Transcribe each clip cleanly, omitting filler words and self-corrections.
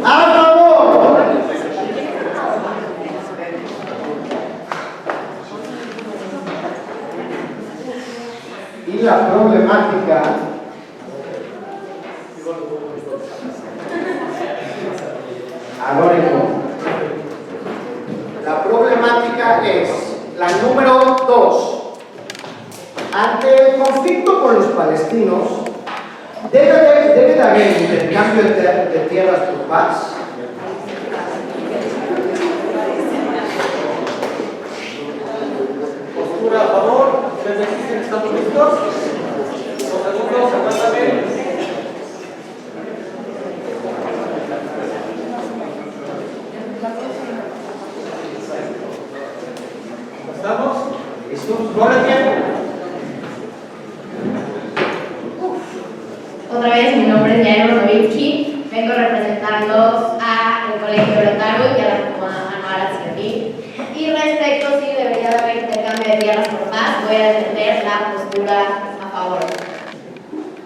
¡A favor! Y la problemática la problemática es la número 2. Ante el conflicto con los palestinos, ¿debe de haber intercambio de tierras por paz? Postura a favor, ¿ustedes existen? ¿Estamos listos? Los segundos, aguántame. ¿Estamos? ¿Listos? ¿Corre tiempo? Otra vez, mi nombre es Yael Novitsky, vengo representando al Colegio Lotaru y a la Anual Atzerri. Y respecto si debería de haber intercambio de tierras por paz, voy a defender la postura a favor.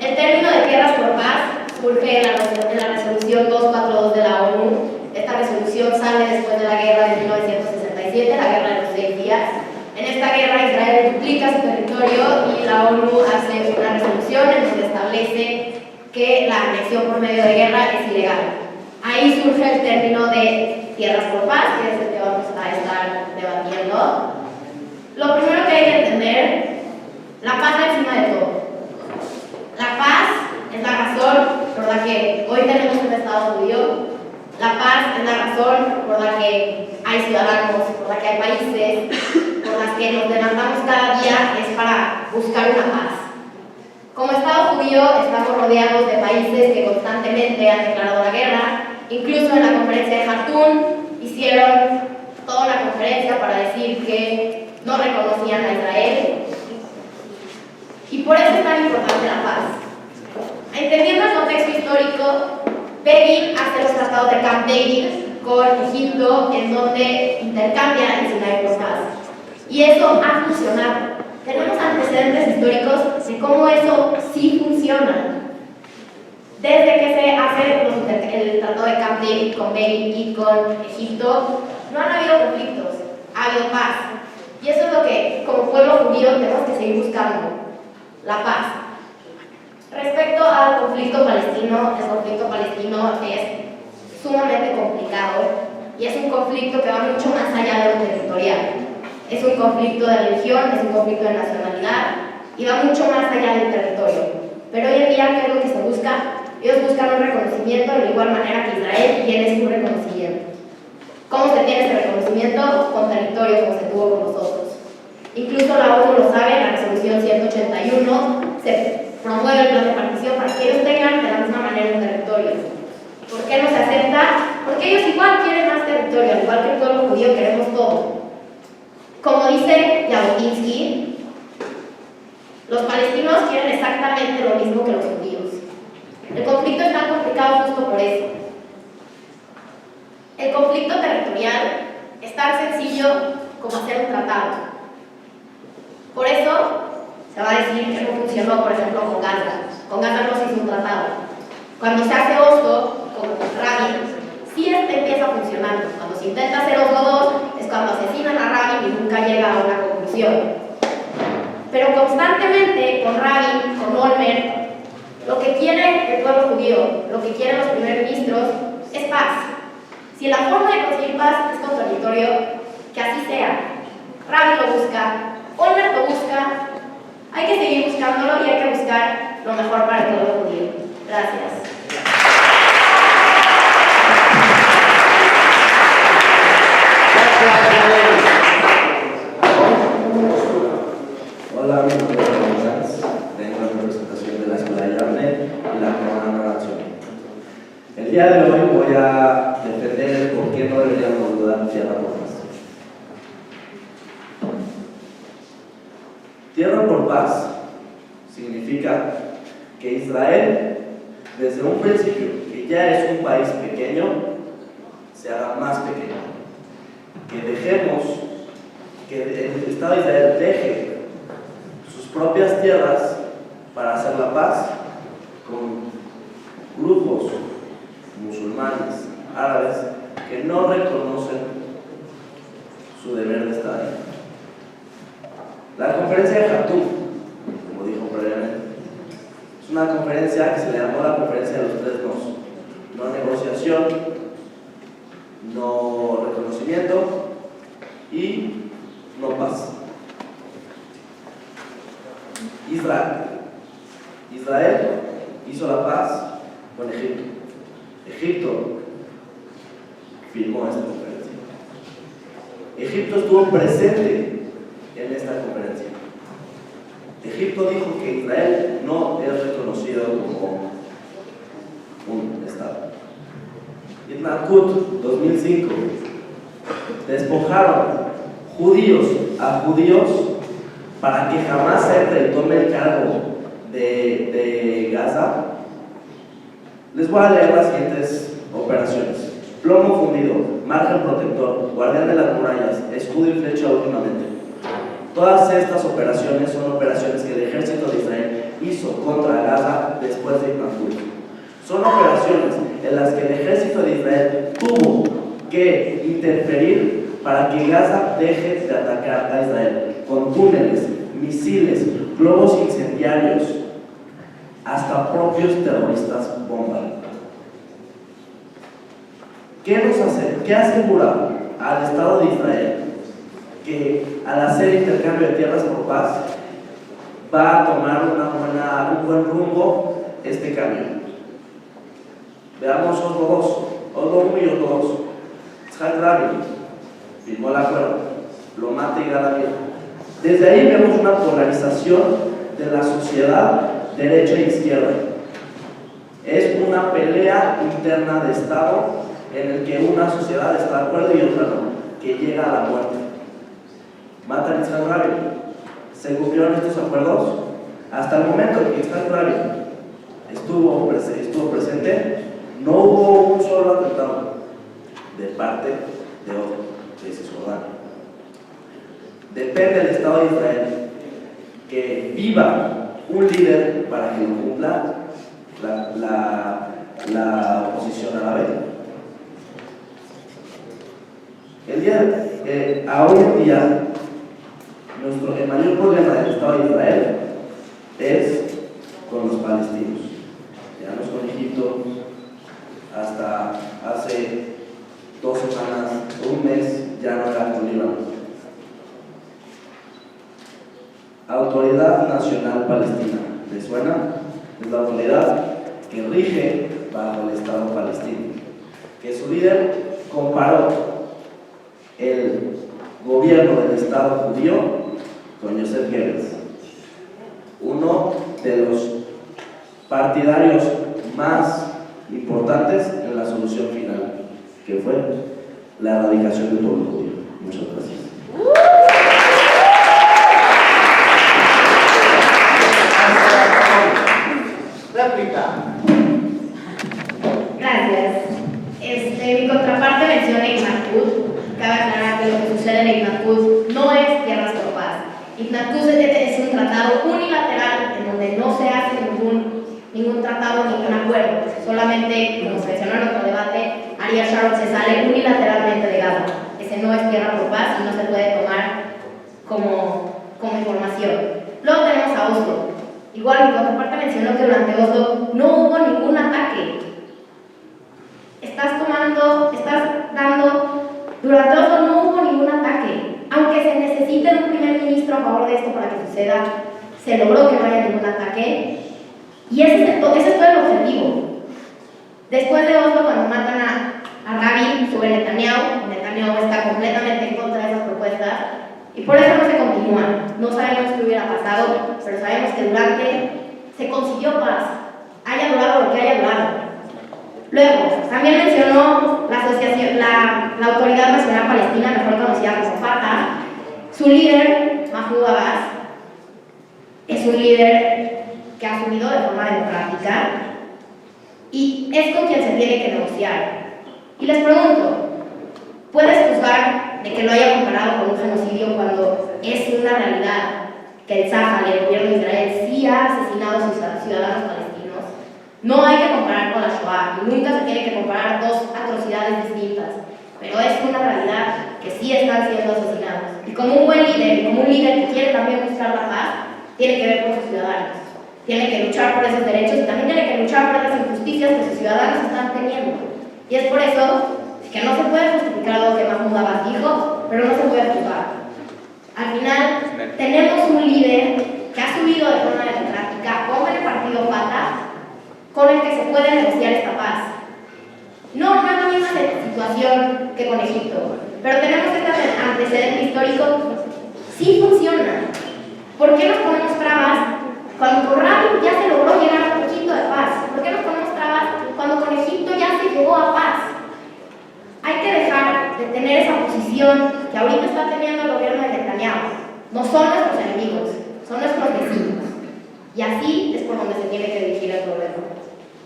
El término de tierras por paz surge en la resolución 242 de la ONU. Esta resolución sale después de la guerra de 1967, la guerra de los 6 días. En esta guerra Israel duplica su territorio y la ONU hace una resolución en donde establece que la anexión por medio de guerra es ilegal. Ahí surge el término de tierras por paz, que es el que vamos a estar debatiendo. Lo primero que hay que entender, la paz va encima de todo. La paz es la razón por la que hoy tenemos un Estado judío. La paz es la razón por la que hay ciudadanos, por la que hay países, por las que nos levantamos cada día, es para buscar una paz. Como Estado judío estamos rodeados de países que constantemente han declarado la guerra. Incluso en la conferencia de Jartún hicieron toda una conferencia para decir que no reconocían a Israel. Y por eso es tan importante la paz. Entendiendo el contexto histórico, Begin hace los tratados de Camp David con Egipto, en donde intercambia el Sinaí por paz. Y eso ha funcionado. Tenemos antecedentes históricos de cómo eso sí funciona. Desde que se hace el tratado de Camp David con Begin y con Egipto, no han habido conflictos, ha habido paz. Y eso es lo que, como pueblo judío, tenemos que seguir buscando, la paz. Respecto al conflicto palestino, el conflicto palestino es sumamente complicado y es un conflicto que va mucho más allá de lo territorial. Es un conflicto de religión, es un conflicto de nacionalidad y va mucho más allá del territorio. Pero hoy en día, ¿qué es lo que se busca? Ellos buscan un reconocimiento de igual manera que Israel tiene su reconocimiento. ¿Cómo se tiene ese reconocimiento? Con territorio, como se tuvo con nosotros. Incluso la ONU lo sabe, en la resolución 181 se promueve el plan de partición para que ellos tengan de la misma manera un territorio. ¿Por qué no se acepta? Porque ellos igual quieren más territorio, al igual que el pueblo judío queremos todo. Como dice Jabotinsky, los palestinos quieren exactamente lo mismo que los judíos. El conflicto es tan complicado justo por eso. El conflicto territorial es tan sencillo como hacer un tratado. Por eso se va a decir que no funcionó, por ejemplo, con Gaza. Con Gaza no se hizo un tratado. Cuando se hace Oslo con Rabin, sí empieza funcionando. Cuando se intenta hacer Oslo 2 es cuando asesinan a Rabin y nunca llega a una conclusión. Pero constantemente con Rabin, con Olmert, lo que quiere el pueblo judío, lo que quieren los primeros ministros es paz. Si la forma de conseguir paz es con territorio, que así sea. Rabin lo busca, Olmert lo busca, hay que seguir buscándolo y hay que buscar lo mejor para el pueblo judío. Gracias. Hola, mi nombre es González. Vengo en representación de la Escuela de Yavne y la Comuna Nación. El día de hoy voy a defender por qué no deberíamos dar tierra por paz. Tierra por paz significa que Israel, desde un principio, que ya es un país pequeño, se haga más pequeño. Que dejemos que el Estado de Israel deje sus propias tierras para hacer la paz con grupos musulmanes, árabes, que no reconocen su deber de estar ahí. La conferencia de Jartum, como dijo previamente, es una conferencia que se le llamó la conferencia de los tres nos. No negociación, no reconocimiento y no paz. Israel hizo la paz con Egipto. Egipto firmó esta conferencia. Egipto estuvo presente en esta conferencia. Egipto dijo que Israel no es reconocido como un Estado. Itnakut 2005 despojaron judíos a judíos para que jamás se tome el cargo de Gaza. Les voy a leer las siguientes operaciones: plomo fundido, margen protector, guardián de las murallas, escudo y flecha últimamente. Todas estas operaciones son operaciones que el ejército de Israel hizo contra Gaza después de Itnakut. Son operaciones en las que el ejército de Israel tuvo que interferir para que Gaza deje de atacar a Israel con túneles, misiles, globos incendiarios, hasta propios terroristas bombardean. ¿Qué asegura al Estado de Israel? Que al hacer intercambio de tierras por paz va a tomar un buen rumbo este cambio. Veamos Oslo 1 y Oslo 2. Yitzhak Rabin firmó el acuerdo, lo mata y gana bien. Desde ahí vemos una polarización de la sociedad derecha e izquierda. Es una pelea interna de Estado en el que una sociedad está de acuerdo y otra no, que llega a la muerte. Matan a Yitzhak Rabin. ¿Se cumplieron estos acuerdos? Hasta el momento en que Yitzhak Rabin estuvo presente, no hubo un solo atentado de parte de otro, de Cisjordania. Depende del Estado de Israel que viva un líder para que lo cumpla la oposición árabe. Hoy en día, el mayor problema del Estado de Israel es con los palestinos, ya no es con Egipto. Hasta hace 2 semanas, un mes, ya no era con Líbano. Autoridad Nacional Palestina, ¿les suena? Es la autoridad que rige bajo el Estado palestino, que su líder comparó el gobierno del Estado judío con Joseph Goebbels, uno de los partidarios más importantes en la solución final, que fue la erradicación del pueblo judío. Muchas gracias. Réplica. Gracias. Mi contraparte menciona Itnakut. Cabe aclarar que lo que sucede en Itnakut no es tierras por paz. Itnakut es un tratado unilateral en donde no se hace ningún tratado, ningún acuerdo. Solamente, como se mencionó en otro debate, Ariel Sharon se sale unilateralmente de Gaza. Ese no es tierra por paz y no se puede tomar como información. Luego tenemos a Oslo. Igual mi contraparte mencionó que durante Oslo no hubo ningún ataque. Durante Oslo no hubo ningún ataque. Aunque se necesite un primer ministro a favor de esto para que suceda, se logró que no haya ningún ataque. Y ese es todo el objetivo. Después de Oslo, cuando matan a Rabin, sube Netanyahu. Netanyahu está completamente en contra de esas propuestas y por eso no se continúan. No sabemos qué hubiera pasado, pero sabemos que se consiguió paz, haya durado lo que haya durado. Luego, también mencionó la Autoridad Nacional Palestina, mejor conocida como Fatah. Su líder, Mahmoud Abbas, es un líder que ha asumido de forma democrática y es con quien se tiene que negociar. Y les pregunto, ¿puedes juzgar de que lo haya comparado con un genocidio cuando es una realidad que el Sahel y el gobierno de Israel sí ha asesinado a sus ciudadanos palestinos? No hay que comparar con la Shoah, y nunca se tiene que comparar dos atrocidades distintas, pero es una realidad que sí están siendo asesinados. Y como un buen líder, y como un líder que quiere también buscar la paz, tiene que ver con sus ciudadanos. Tiene que luchar por esos derechos y también tiene que luchar por las injusticias que sus ciudadanos están teniendo. Y es por eso que no se puede justificar lo que Mahmoud Abbas dijo, pero no se puede juzgar. Al final, tenemos un líder que ha subido de forma democrática con el partido Fatah, con el que se puede negociar esta paz. No es la misma situación que con Egipto, pero tenemos este antecedente histórico. Sí funciona. ¿Por qué nos ponemos trabas cuando con Rabin ya se logró llegar a un poquito de paz? ¿Por qué nos ponemos trabas cuando con Egipto ya se llegó a paz? Hay que dejar de tener esa posición que ahorita está teniendo el gobierno de Netanyahu. No son nuestros enemigos, son nuestros vecinos. Y así es por donde se tiene que dirigir el gobierno.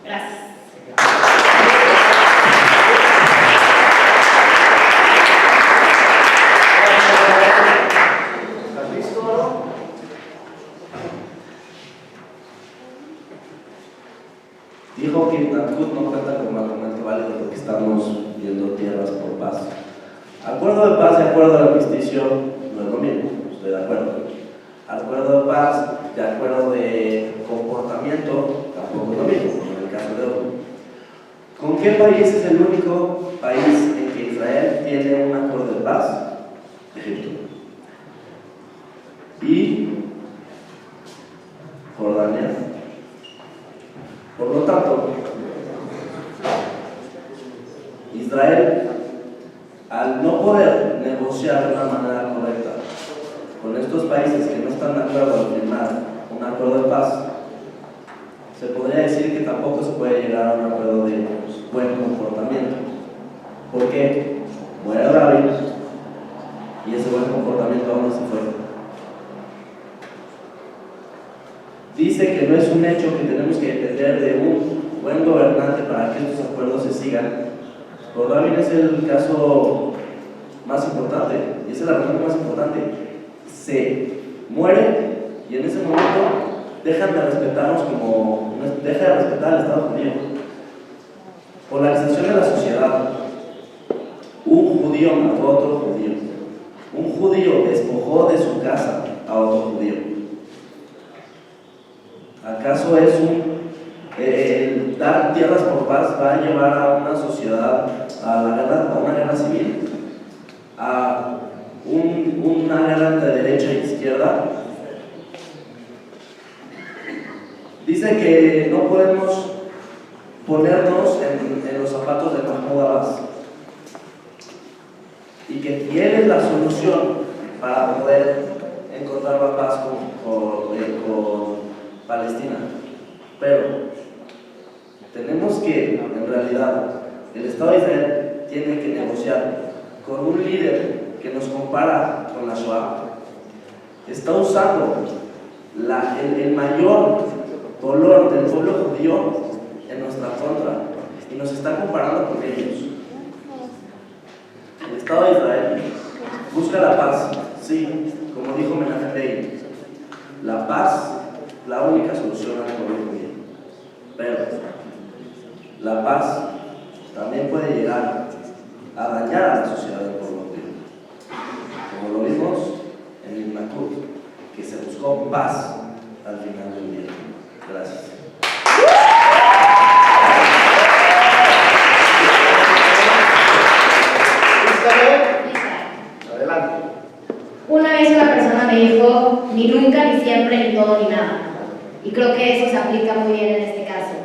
Gracias. ¿Estás listo? Dijo que Nakut no cuenta como argumento válido porque estamos viendo tierras por paz. Acuerdo de paz y acuerdo de armisticio no es lo mismo, estoy de acuerdo. Acuerdo de paz y acuerdo de comportamiento tampoco es lo mismo, en el caso de otro. ¿Con qué país es el único país en que Israel tiene un acuerdo de paz? Egipto. Y Jordania. Por lo tanto, Israel, al no poder negociar de una manera correcta con estos países que no están de acuerdo en firmar un acuerdo de paz, se podría decir que tampoco se puede llegar a un acuerdo de buen comportamiento. ¿Por qué? Muere Rabin y ese buen comportamiento aún no se fue. Dice que no es un hecho que tenemos que depender de un buen gobernante para que estos acuerdos se sigan. Pero Rabin es el caso más importante, y es el argumento más importante. Se muere y en ese momento dejan de respetarnos como deja de respetar al Estado judío. Polarización de la sociedad. Un judío mató a otro judío. Un judío despojó de su casa a otro judío. ¿Acaso es el dar tierras por paz va a llevar a una sociedad a una guerra civil? ¿A una guerra entre derecha e izquierda? Dice que no podemos ponernos en los zapatos de Mahmoud Abbas y que él es la solución para poder encontrar la paz con Palestina. Pero tenemos que, en realidad, el Estado de Israel tiene que negociar con un líder que nos compara con la Shoah. Está usando el mayor dolor del pueblo judío en nuestra contra y nos está comparando con ellos. El Estado de Israel busca la paz, sí, como dijo Menachem Begin, la paz es la única solución al pueblo judío. Pero la paz también puede llegar a dañar a la sociedad del pueblo judío, como lo vimos en el Nakut, que se buscó paz al final del día. Gracias. Adelante. Una vez una persona me dijo, ni nunca, ni siempre, ni todo, ni nada. Y creo que eso se aplica muy bien en este caso.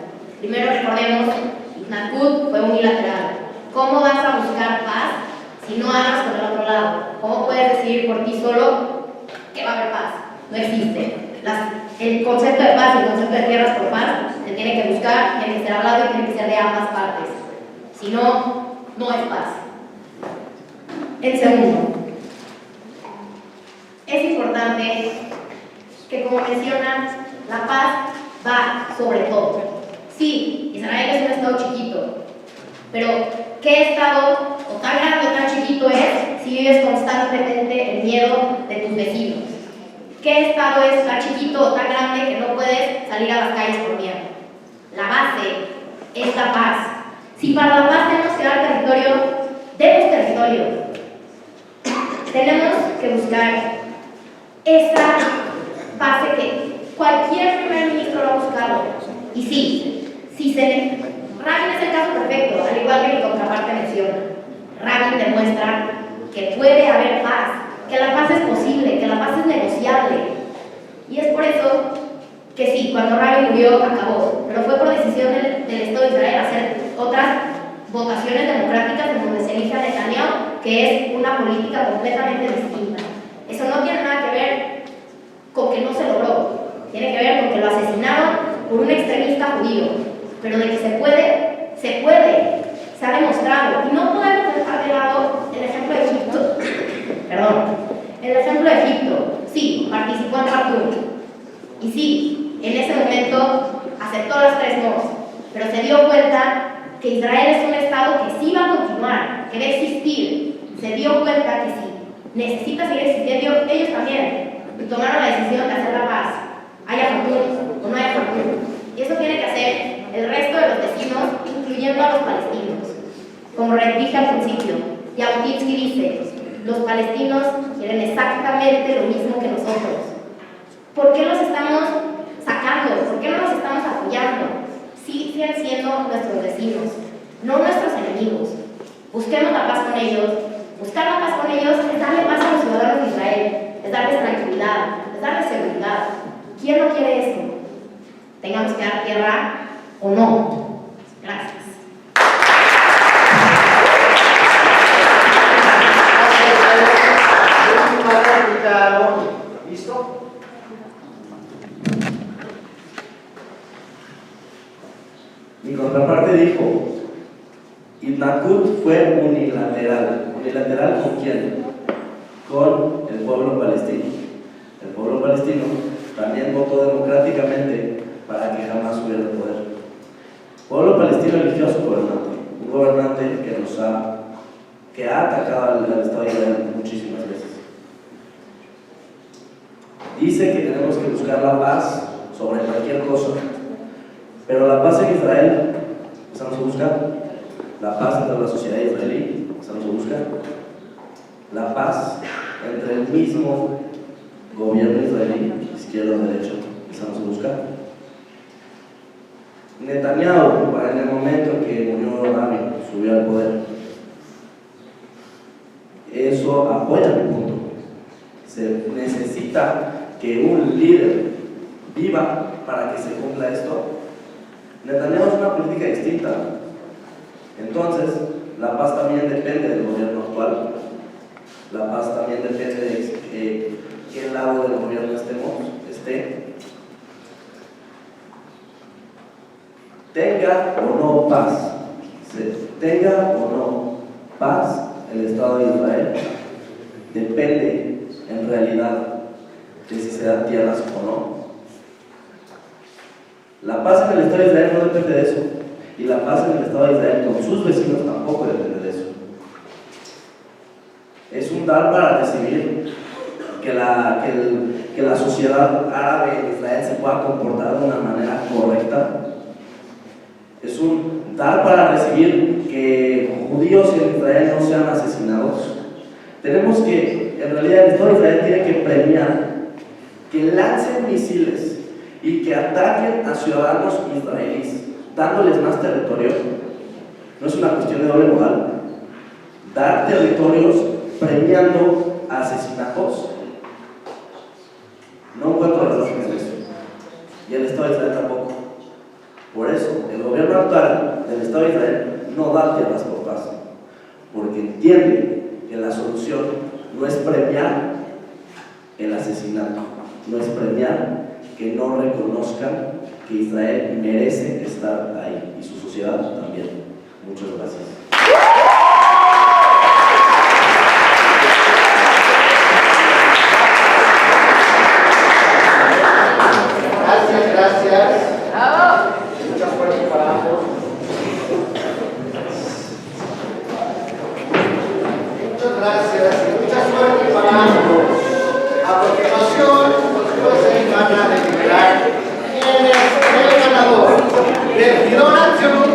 Primero recordemos, Nakut fue unilateral. ¿Cómo vas a buscar paz si no hablas con el otro lado? ¿Cómo puedes decidir por ti solo que va a haber paz? No existe. El concepto de paz y el concepto de tierras por paz se tiene que buscar, tiene que ser hablado y tiene que ser de ambas partes. Si no, no es paz. En segundo, es importante que, como mencionas, la paz va sobre todo. Sí, Israel es un estado chiquito, pero ¿qué estado o tan grande o tan chiquito es si vives constantemente el miedo de tus vecinos? ¿Qué estado es tan chiquito o tan grande que no puedes salir a las calles por miedo? La base es la paz. Si para la paz tenemos que dar territorio, demos territorio. Tenemos que buscar esa base que cualquier primer ministro lo ha buscado. Y sí, Rabin es el caso perfecto, al igual que mi contraparte menciona. Rabin demuestra que puede haber paz, que la paz es posible, que la paz es negociable. Y es por eso que sí, cuando Rabin murió, acabó, pero fue por decisión del Estado de Israel hacer otras votaciones democráticas en donde se elige a Netanyahu, que es una política completamente distinta. Eso no tiene nada que ver con que no se logró, tiene que ver con que lo asesinaron por un extremista judío, pero de que se puede, se ha demostrado. Y no podemos dejar de lado el ejemplo de Egipto. El ejemplo de Egipto, sí, participó en Khartoum. Y sí, en ese momento aceptó las 3 nos, pero se dio cuenta que Israel es un Estado que sí va a continuar, que va a existir. Se dio cuenta que sí, necesita seguir existiendo, ellos también. Y tomaron la decisión de hacer la paz, haya Khartoum o no haya Khartoum. Y eso tiene que hacer el resto de los vecinos, incluyendo a los palestinos. Como dije al principio, Jabotinsky dice, los palestinos quieren exactamente lo mismo que nosotros. ¿Por qué los estamos sacando? ¿Por qué no los estamos apoyando? Siguen siendo nuestros vecinos, no nuestros enemigos. Busquemos la paz con ellos. Buscar la paz con ellos es darle paz a los ciudadanos de Israel, es darles tranquilidad, es darles seguridad. ¿Quién no quiere esto? Tengamos que dar tierra o no. Gracias. ¿Listo? Mi contraparte dijo, Itnakut fue unilateral. ¿Unilateral con quién? Con el pueblo palestino. El pueblo palestino también votó democráticamente para que jamás hubiera poder. El pueblo palestino eligió a su gobernante, un gobernante que ha atacado al Estado de Israel muchísimas veces. Dice que tenemos que buscar la paz sobre cualquier cosa, pero la paz en Israel, esa no se busca. La paz entre la sociedad israelí, esa no se busca. La paz entre el mismo gobierno israelí, izquierda o derecha, esa no se busca. Netanyahu, en el momento en que murió Rabin, subió al poder. Eso apoya mi punto. Se necesita que un líder viva para que se cumpla esto. Netanyahu es una política distinta. Entonces, la paz también depende del gobierno actual. La paz también depende de qué lado del gobierno esté. Tenga o no paz, tenga o no paz el Estado de Israel, depende en realidad de si se dan tierras o no. La paz en el Estado de Israel no depende de eso, y la paz en el Estado de Israel con sus vecinos tampoco depende de eso. Es un dar para recibir que la sociedad árabe en Israel se pueda comportar de una manera correcta. Es un dar para recibir que judíos en Israel no sean asesinados. Tenemos que, en realidad, el Estado de Israel tiene que premiar que lancen misiles y que ataquen a ciudadanos israelíes, dándoles más territorio. No es una cuestión de doble moral. Dar territorios premiando asesinatos. No encuentro razón en eso. Y el Estado de Israel tampoco. Por eso, el gobierno actual del Estado de Israel no da tierras por paz, porque entiende que la solución no es premiar el asesinato, no es premiar que no reconozcan que Israel merece estar ahí y su sociedad también. Muchas gracias. Gracias. Mucha suerte para ambos. Muchas gracias y mucha suerte para ambos. A continuación, los jueces van a deliberar quién es el ganador. Del Girona, ¿sí o no?